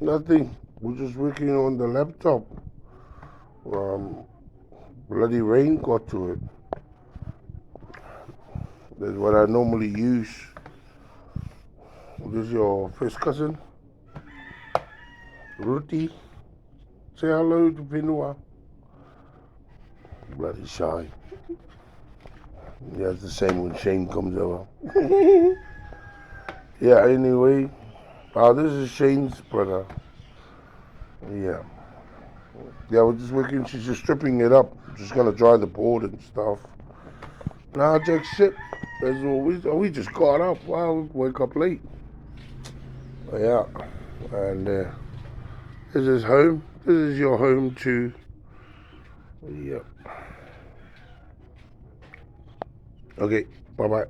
Nothing. We're just working on the laptop. Bloody rain got to it. That's what I normally use. This is your first cousin, Ruti. Say hello to Pinua. Bloody shy. Yeah, it's the same when Shane comes over. Yeah, anyway. This is Shane's brother. Yeah. Yeah, we're just working. She's just stripping it up. Just gonna dry the board and stuff. Nah, Jack, shit. As always, we just got up. Wow, we woke up late. Yeah. And this is home. This is your home too. Yep. Okay, bye-bye.